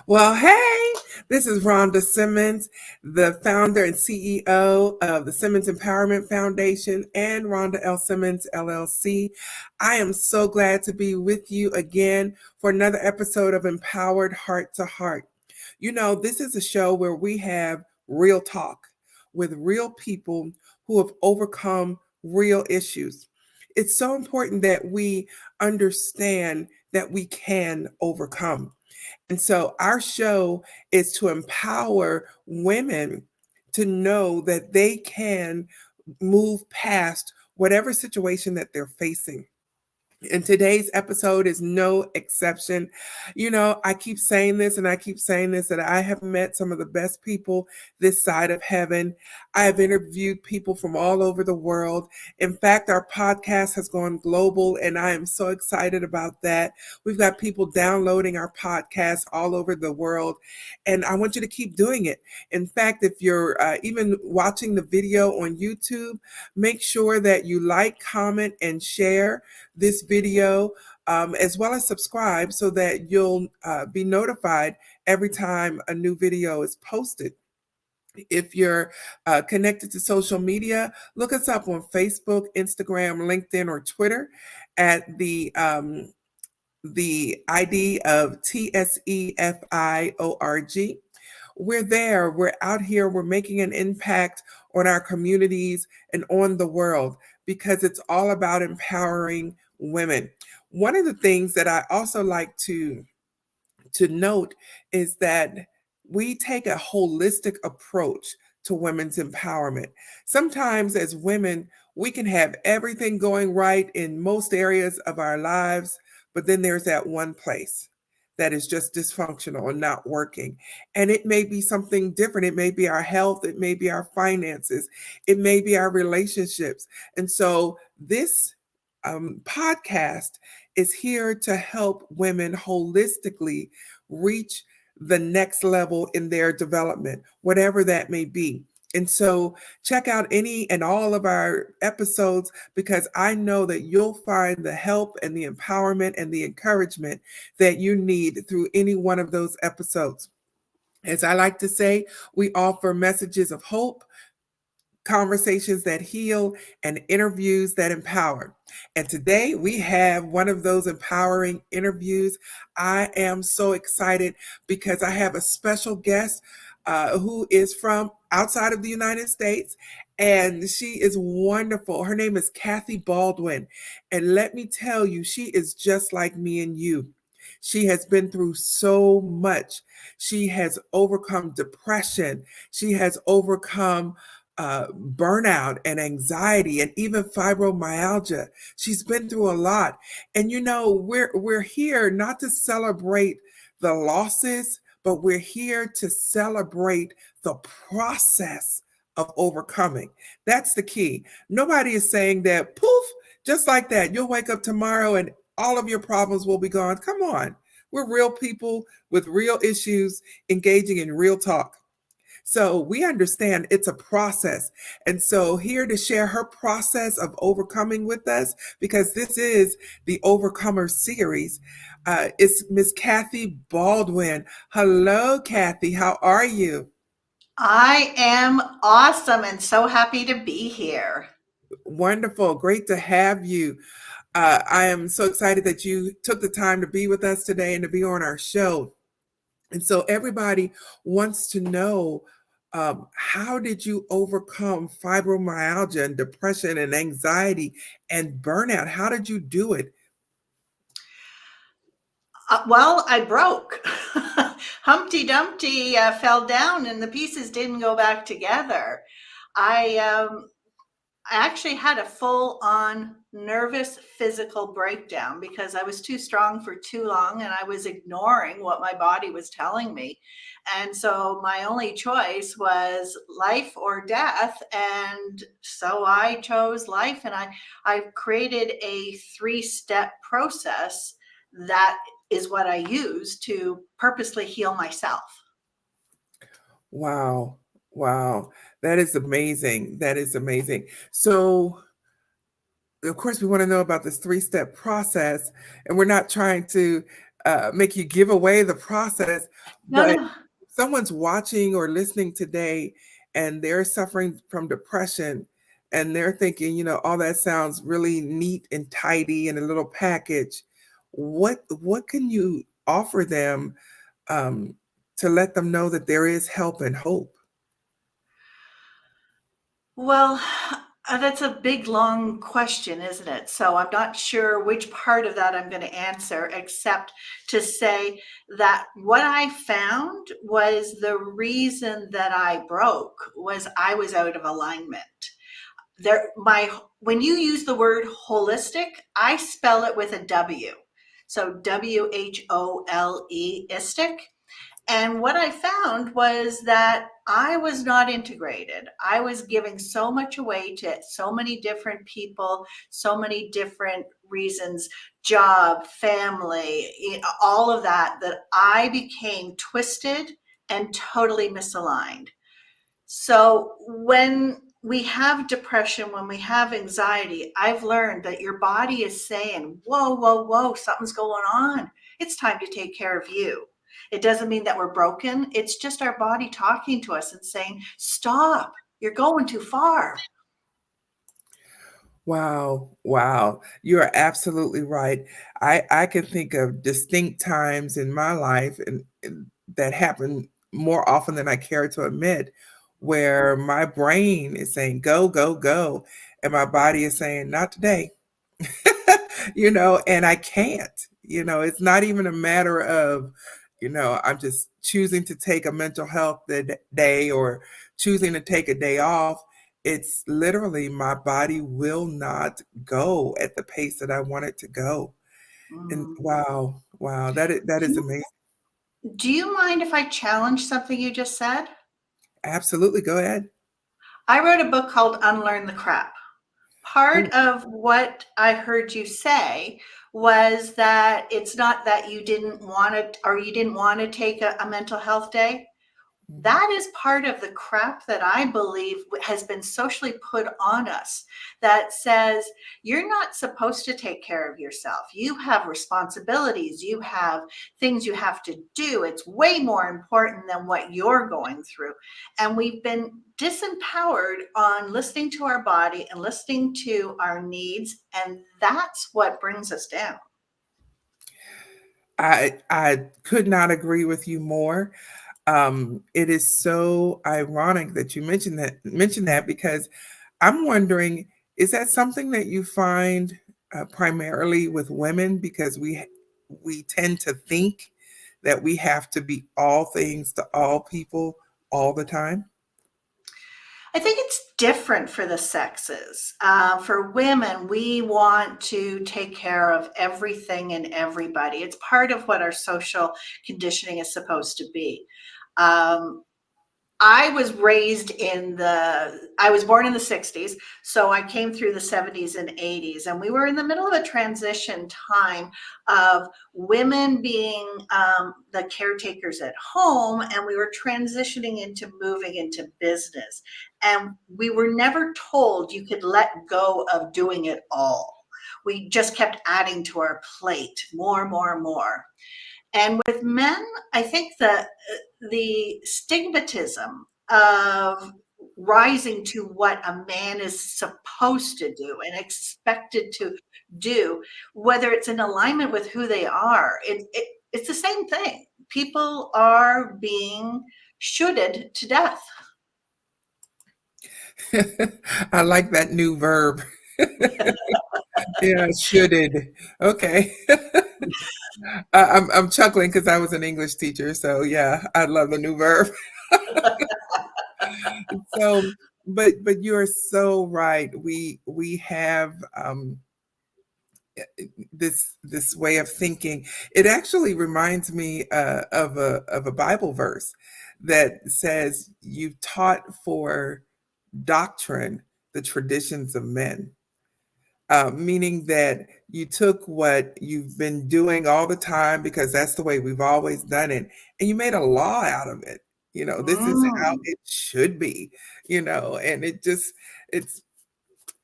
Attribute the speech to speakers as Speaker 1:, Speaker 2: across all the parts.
Speaker 1: Well, hey, this is Rhonda Simmons, the founder and CEO of the Simmons Empowerment Foundation and Rhonda L. Simmons LLC. I am so glad to be with you again for another episode of Empowered Heart to Heart. You know, this is a show where we have real talk with real people who have overcome real issues. It's so important that we understand that we can overcome. And so our show is to empower women to know that they can move past whatever situation that they're facing. And today's episode is no exception. You know, I keep saying this and I keep saying this that I have met some of the best people this side of heaven. I have interviewed people from all over the world. In fact, our podcast has gone global and I am so excited about that. We've got people downloading our podcast all over the world and I want you to keep doing it. In fact, if you're even watching the video on YouTube, make sure that you like, comment, and share this video, as well as subscribe so that you'll be notified every time a new video is posted. If you're connected to social media, look us up on Facebook, Instagram, LinkedIn, or Twitter at the ID of TSEFIORG. We're there, we're out here, we're making an impact on our communities and on the world because it's all about empowering women. One of the things that I also like to note is that we take a holistic approach to women's empowerment. Sometimes, as women, we can have everything going right in most areas of our lives, but then there's that one place that is just dysfunctional and not working. And it may be something different. It may be our health, it may be our finances, it may be our relationships. And so, this podcast is here to help women holistically reach the next level in their development, whatever that may be. And so check out any and all of our episodes because I know that you'll find the help and the empowerment and the encouragement that you need through any one of those episodes. As I like to say, we offer messages of hope, conversations that heal, and interviews that empower. And today we have one of those empowering interviews. I am so excited because I have a special guest who is from outside of the United States. And she is wonderful. Her name is Kathy Baldwin. And let me tell you, she is just like me and you. She has been through so much. She has overcome depression. She has overcome burnout and anxiety and even fibromyalgia. She's been through a lot. And you know, we're here not to celebrate the losses, but we're here to celebrate the process of overcoming. That's the key. Nobody is saying that poof, just like that, you'll wake up tomorrow and all of your problems will be gone. Come on. We're real people with real issues engaging in real talk. So we understand it's a process. And so here to share her process of overcoming with us, because this is the Overcomer series, is Miss Kathy Baldwin. Hello, Kathy. How are you?
Speaker 2: I am awesome and so happy to be here.
Speaker 1: Wonderful. Great to have you. I am so excited that you took the time to be with us today and to be on our show. And so everybody wants to know, how did you overcome fibromyalgia and depression and anxiety and burnout? How did you do it?
Speaker 2: Well, I broke. Humpty Dumpty fell down and the pieces didn't go back together. I actually had a full on nervous physical breakdown because I was too strong for too long and I was ignoring what my body was telling me. And so my only choice was life or death. And so I chose life, and I've created a 3-step process that is what I use to purposely heal myself.
Speaker 1: Wow. Wow. That is amazing. That is amazing. So, of course, we want to know about this 3-step process, and we're not trying to make you give away the process,
Speaker 2: No,
Speaker 1: but
Speaker 2: no.
Speaker 1: someone's watching or listening today and they're suffering from depression and they're thinking, all that sounds really neat and tidy in a little package. What can you offer them um, to let them know that there is help and hope?
Speaker 2: Well, that's a big, long question, isn't it? So I'm not sure which part of that I'm going to answer, except to say that what I found was the reason that I broke was I was out of alignment. When you use the word holistic, I spell it with a W. So WHOLE, istic. And what I found was that I was not integrated. I was giving so much away to so many different people, so many different reasons, job, family, all of that, that I became twisted and totally misaligned. So when we have depression, when we have anxiety, I've learned that your body is saying, whoa, whoa, whoa, something's going on. It's time to take care of you. It doesn't mean that we're broken. It's just our body talking to us and saying, stop, you're going too far.
Speaker 1: Wow, wow. You are absolutely right. I can think of distinct times in my life and that happen more often than I care to admit, where my brain is saying, go, go, go. And my body is saying, not today. And I can't. It's not even a matter of, I'm just choosing to take a mental health day or choosing to take a day off. It's literally my body will not go at the pace that I want it to go. And
Speaker 2: Mm.
Speaker 1: wow, wow, that
Speaker 2: Do
Speaker 1: is
Speaker 2: you,
Speaker 1: amazing.
Speaker 2: do you mind if I challenge something you just said?
Speaker 1: Absolutely, go ahead.
Speaker 2: I wrote a book called Unlearn the Crap.
Speaker 1: Ooh,
Speaker 2: Part of what I heard you say was that it's not that you didn't want to, or you didn't want to take a mental health day.
Speaker 1: mhm.
Speaker 2: That is part of the crap that I believe has been socially put on us, that says you're not supposed to take care of yourself. You have responsibilities, you have things you have to do. It's way more important than what you're going through. And we've been disempowered on listening to our body and listening to our needs. And that's what brings us down.
Speaker 1: I could not agree with you more. It is so ironic that you mentioned that because I'm wondering, is that something that you find primarily with women because we tend to think that we have to be all things to all people all the time?
Speaker 2: I think it's different for the sexes. For women, we want to take care of everything and everybody. It's part of what our social conditioning is supposed to be. Um, I was born in the 60s, so I came through the 70s and 80s, and we were in the middle of a transition time of women being the caretakers at home, and we were transitioning into moving into business. And we were never told you could let go of doing it all. We just kept adding to our plate more, more, more. And with men, I think that the stigmatism of rising to what a man is supposed to do and expected to do, whether it's in alignment with who they are, it's the same thing. People are being shoulded to death.
Speaker 1: I like that new verb. Yeah, shoulded. Okay. I'm chuckling because I was an English teacher, so yeah, I love the new verb. So, but you are so right. We have this way of thinking. It actually reminds me of a Bible verse that says, "You've taught for doctrine the traditions of men." Meaning that you took what you've been doing all the time because that's the way we've always done it, and you made a law out of it. This is how
Speaker 2: Mm.
Speaker 1: it should be. And it's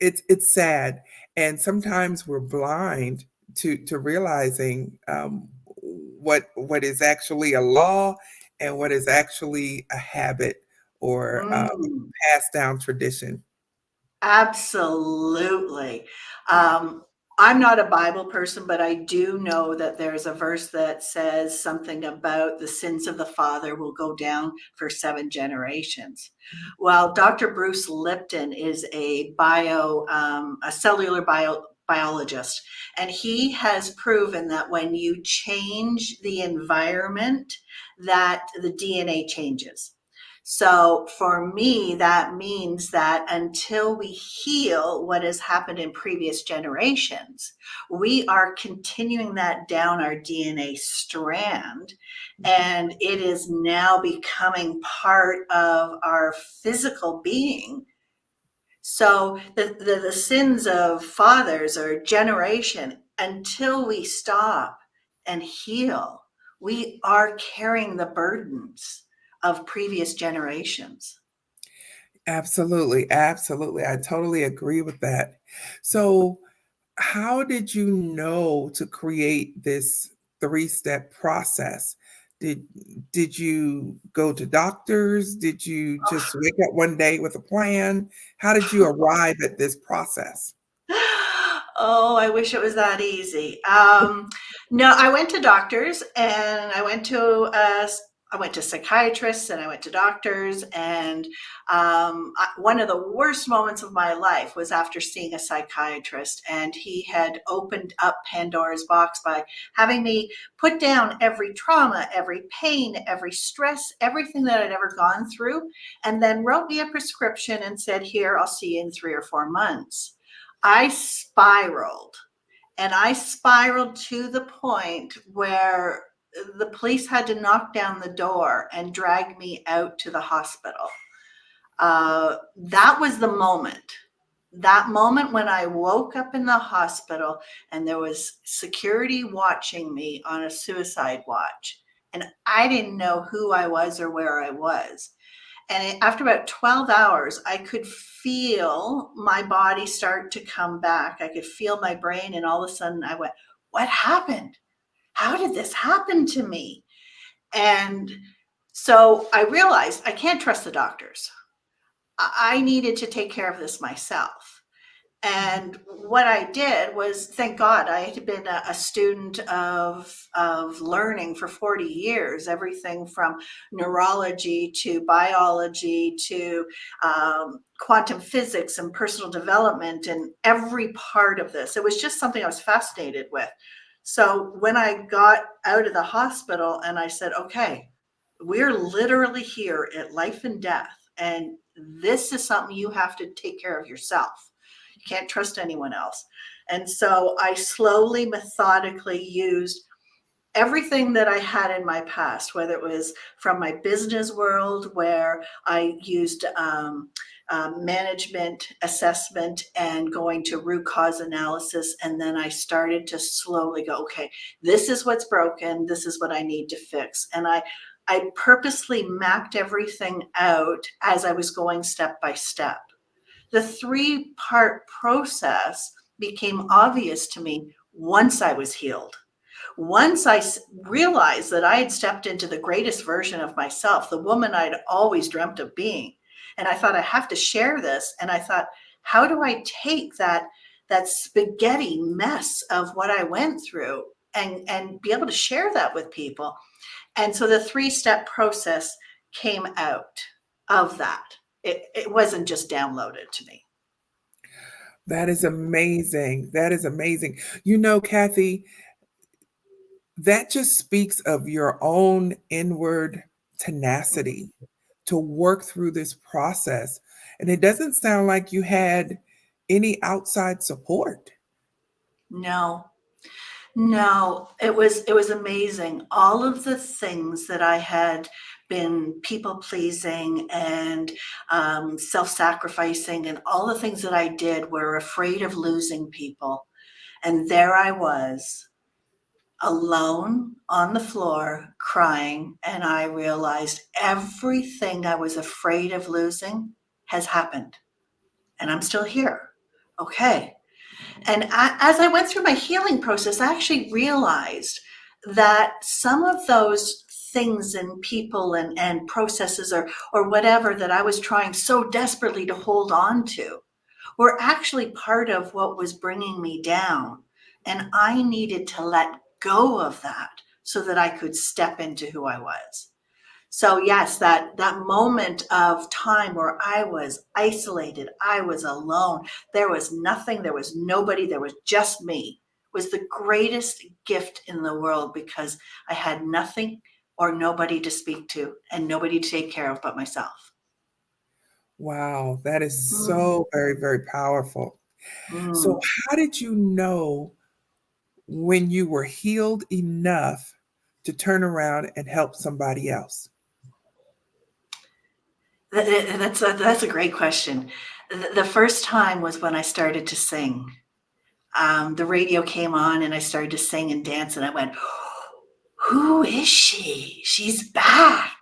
Speaker 1: it's sad, and sometimes we're blind to realizing what is actually a law and what is actually a habit or
Speaker 2: Mm.
Speaker 1: passed down tradition.
Speaker 2: Absolutely. Um, I'm not a Bible person, but I do know that there's a verse that says something about the sins of the father will go down for 7 generations. Well, Dr. Bruce Lipton is a cellular biologist, and he has proven that when you change the environment, that the DNA changes. So for me, that means that until we heal what has happened in previous generations, we are continuing that down our DNA strand. And it is now becoming part of our physical being. So the sins of fathers or generation, until we stop and heal, we are carrying the burdens of previous generations.
Speaker 1: Absolutely, absolutely. I totally agree with that. So, how did you know to create this three-step process? Did did you go to doctors? Did you just wake up one day with a plan? How did you arrive at this process?
Speaker 2: Oh, I wish it was that easy. No, I went to doctors and I went to psychiatrists and I went to doctors and one of the worst moments of my life was after seeing a psychiatrist, and he had opened up Pandora's box by having me put down every trauma, every pain, every stress, everything that I'd ever gone through, and then wrote me a prescription and said, "Here, I'll see you in 3 or 4 months." I spiraled, and I spiraled to the point where the police had to knock down the door and drag me out to the hospital. That was the moment. That moment when I woke up in the hospital and there was security watching me on a suicide watch. And I didn't know who I was or where I was. And after about 12 hours, I could feel my body start to come back. I could feel my brain, and all of a sudden I went, "What happened? How did this happen to me?" And so I realized I can't trust the doctors. I needed to take care of this myself. And what I did was, thank God, I had been a student of learning for 40 years, everything from neurology to biology to quantum physics and personal development and every part of this. It was just something I was fascinated with. So when I got out of the hospital and I said, okay, we're literally here at life and death, and this is something you have to take care of yourself. You can't trust anyone else. And so I slowly, methodically used everything that I had in my past, whether it was from my business world, where I used management assessment and going to root cause analysis. And then I started to slowly go, okay, this is what's broken. This is what I need to fix. And I purposely mapped everything out as I was going step by step. The 3-part process became obvious to me once I was healed. Once I realized that I had stepped into the greatest version of myself, the woman I'd always dreamt of being. And I thought, I have to share this. And I thought, how do I take that spaghetti mess of what I went through and be able to share that with people? And so the 3-step process came out of that. It wasn't just downloaded to me.
Speaker 1: That is amazing. That is amazing. You know, Kathy, that just speaks of your own inward tenacity to work through this process. And it doesn't sound like you had any outside support.
Speaker 2: No, no, it was amazing. All of the things that I had been people pleasing and self-sacrificing, and all the things that I did were afraid of losing people. And there I was, alone on the floor, crying, and I realized everything I was afraid of losing has happened, and I'm still here. Okay. And as I went through my healing process, I actually realized that some of those things and people and processes or whatever that I was trying so desperately to hold on to were actually part of what was bringing me down. And I needed to let go of that so that I could step into who I was. So yes, that moment of time where I was isolated, I was alone, there was nothing, there was nobody, there was just me, was the greatest gift in the world because I had nothing or nobody to speak to and nobody to take care of but myself.
Speaker 1: Wow, that is
Speaker 2: Mm,
Speaker 1: so very, very powerful. So,
Speaker 2: mm.
Speaker 1: how did you know when you were healed enough to turn around and help somebody else?
Speaker 2: That's a great question. The first time was when I started to sing. The radio came on and I started to sing and dance, and I went, who is she? She's back.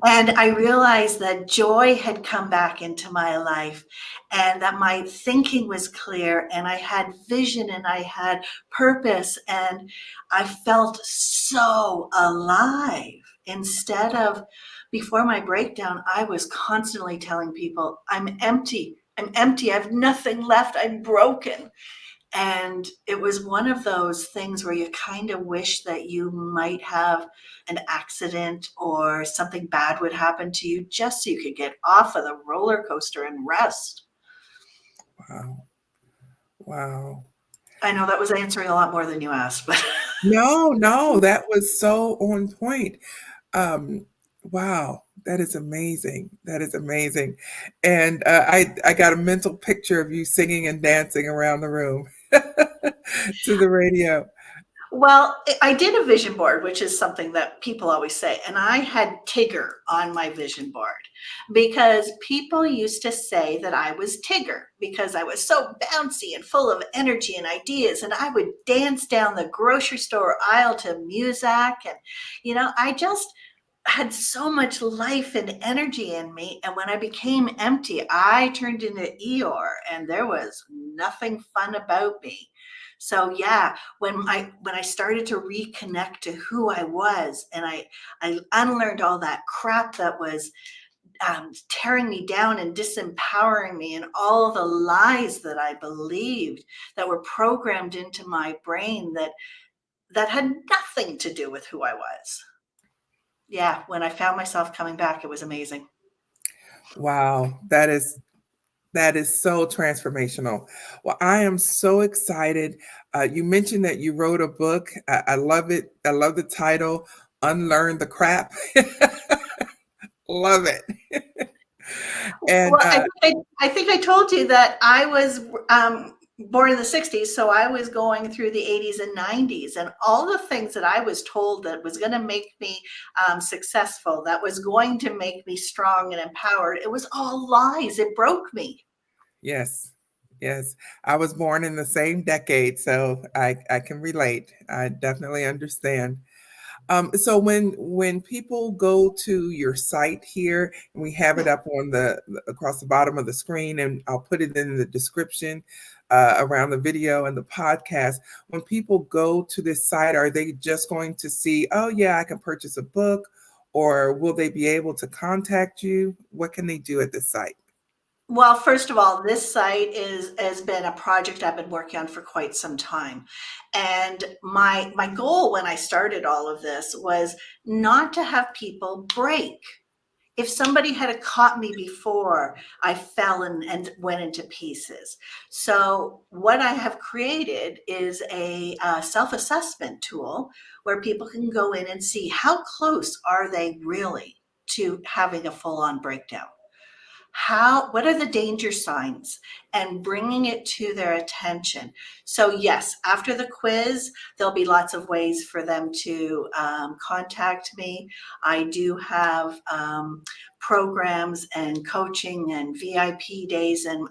Speaker 2: And I realized that joy had come back into my life and that my thinking was clear and I had vision and I had purpose and I felt so alive. Instead of before my breakdown, I was constantly telling people, I'm empty. I'm empty. I have nothing left. I'm broken. And it was one of those things where you kind of wish that you might have an accident or something bad would happen to you just so you could get off of the roller coaster and rest.
Speaker 1: Wow. Wow.
Speaker 2: I know that was answering a lot more than you asked, but
Speaker 1: No, no, that was so on point. Um, wow, that is amazing. That is amazing. And I got a mental picture of you singing and dancing around the room to the radio.
Speaker 2: well, I did a vision board, which is something that people always say. And I had Tigger on my vision board because people used to say that I was Tigger because I was so bouncy and full of energy and ideas. And I would dance down the grocery store aisle to music. And, I just had so much life and energy in me. And when I became empty, I turned into Eeyore and there was nothing fun about me. So yeah, when I started to reconnect to who I was and I unlearned all that crap that was tearing me down and disempowering me and all the lies that I believed that were programmed into my brain that had nothing to do with who I was. Yeah, when I found myself coming back, it was amazing.
Speaker 1: Wow, that is so transformational. Well, I am so excited. You mentioned that you wrote a book. I love it. I love the title, Unlearn the Crap. Love it. And
Speaker 2: Well, I think I told you that I was born in the 60s, so I was going through the 80s and 90s, and all the things that I was told that was going to make me successful, that was going to make me strong and empowered, it was all lies. It broke me.
Speaker 1: yes, yes, I was born in the same decade, so I can relate. I definitely understand. So when people go to your site here, and we have it up on across the bottom of the screen, and I'll put it in the description around the video and the podcast. When people go to this site, are they just going to see, oh yeah, I can purchase a book, or will they be able to contact you? What can they do at this site?
Speaker 2: Well, first of all, this site has been a project I've been working on for quite some time. And my goal when I started all of this was not to have people break. If somebody had caught me before, I fell and went into pieces. So what I have created is a self-assessment tool where people can go in and see how close are they really to having a full-on breakdown. What are the danger signs, and bringing it to their attention. So yes, after the quiz there'll be lots of ways for them to contact me. I do have programs and coaching and VIP days and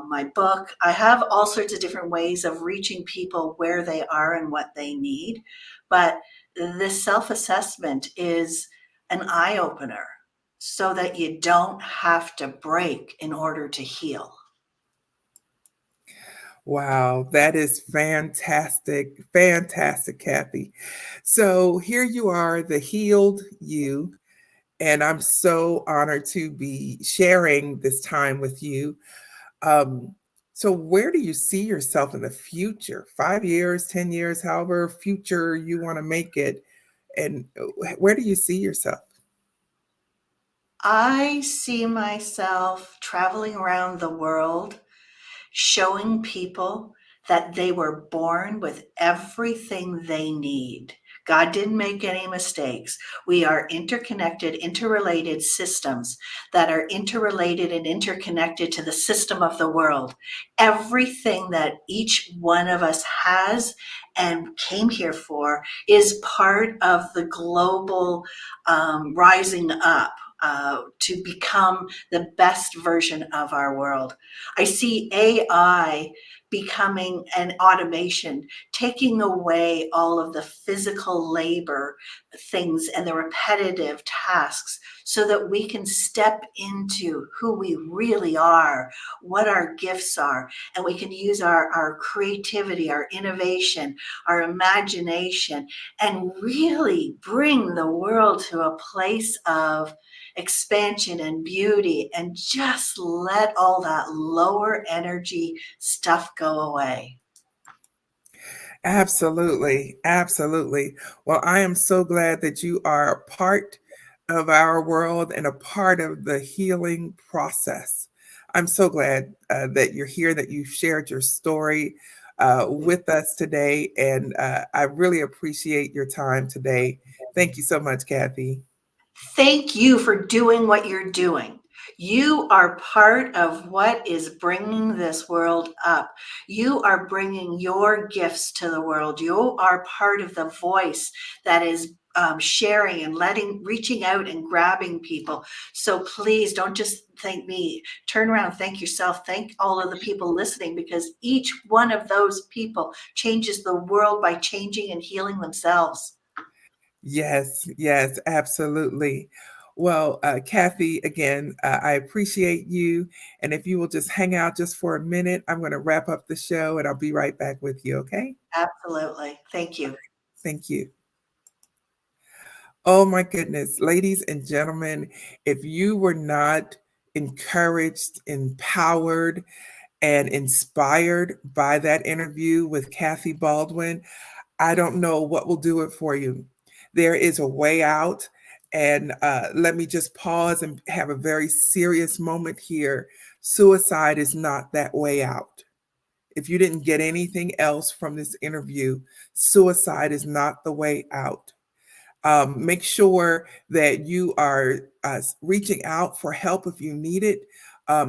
Speaker 2: my book. I have all sorts of different ways of reaching people where they are and what they need, but this self-assessment is an eye-opener so that you don't have to break in order to heal.
Speaker 1: Wow, that is fantastic. Fantastic, Kathy. So here you are, the healed you, and I'm so honored to be sharing this time with you. Um, so where do you see yourself in the future? 5 years, 10 years, however future you want to make it. And where do you see yourself?
Speaker 2: I see myself traveling around the world, showing people that they were born with everything they need. God didn't make any mistakes. We are interconnected, interrelated systems that are interrelated and interconnected to the system of the world. Everything that each one of us has and came here for is part of the global rising up to become the best version of our world. I see AI becoming an automation, taking away all of the physical labor things and the repetitive tasks so that we can step into who we really are, what our gifts are, and we can use our creativity, our innovation, our imagination, and really bring the world to a place of expansion and beauty and just let all that lower energy stuff go away.
Speaker 1: Absolutely. Absolutely. Well, I am so glad that you are a part of our world and a part of the healing process. I'm so glad that you're here, that you shared your story with us today. And I really appreciate your time today. Thank you so much, Kathy.
Speaker 2: Thank you for doing what you're doing. You are part of what is bringing this world up. You are bringing your gifts to the world. You are part of the voice that is sharing and reaching out and grabbing people. So please don't just thank me. Turn around, thank yourself, thank all of the people listening, because each one of those people changes the world by changing and healing themselves.
Speaker 1: Yes, yes, absolutely. Well, Kathy, again, I appreciate you. And if you will just hang out just for a minute, I'm going to wrap up the show and I'll be right back with you. Okay.
Speaker 2: Absolutely. Thank you.
Speaker 1: Thank you. Oh, my goodness. Ladies and gentlemen, if you were not encouraged, empowered, and inspired by that interview with Kathy Baldwin, I don't know what will do it for you. There is a way out. And let me just pause and have a very serious moment here. Suicide is not that way out. If you didn't get anything else from this interview, suicide is not the way out. Make sure that you are reaching out for help if you need it.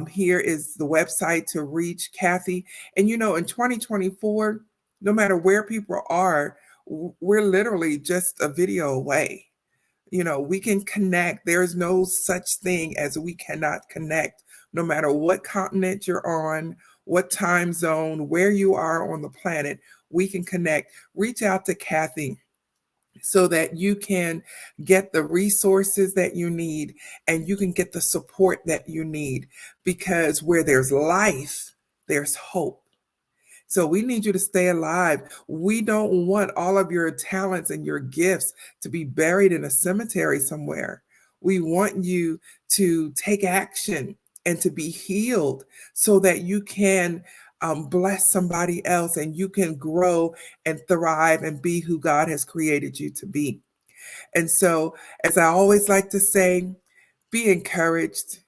Speaker 1: Here is the website to reach Kathy. And in 2024, no matter where people are, we're literally just a video away. We can connect. There's no such thing as we cannot connect, no matter what continent you're on, what time zone, where you are on the planet, we can connect. Reach out to Kathy so that you can get the resources that you need and you can get the support that you need, because where there's life, there's hope. So we need you to stay alive. We don't want all of your talents and your gifts to be buried in a cemetery somewhere. We want you to take action and to be healed so that you can bless somebody else and you can grow and thrive and be who God has created you to be. And so, as I always like to say, be encouraged,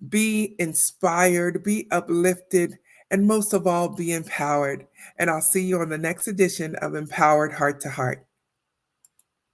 Speaker 1: be inspired, be uplifted, and most of all, be empowered. And I'll see you on the next edition of Empowered Heart to Heart.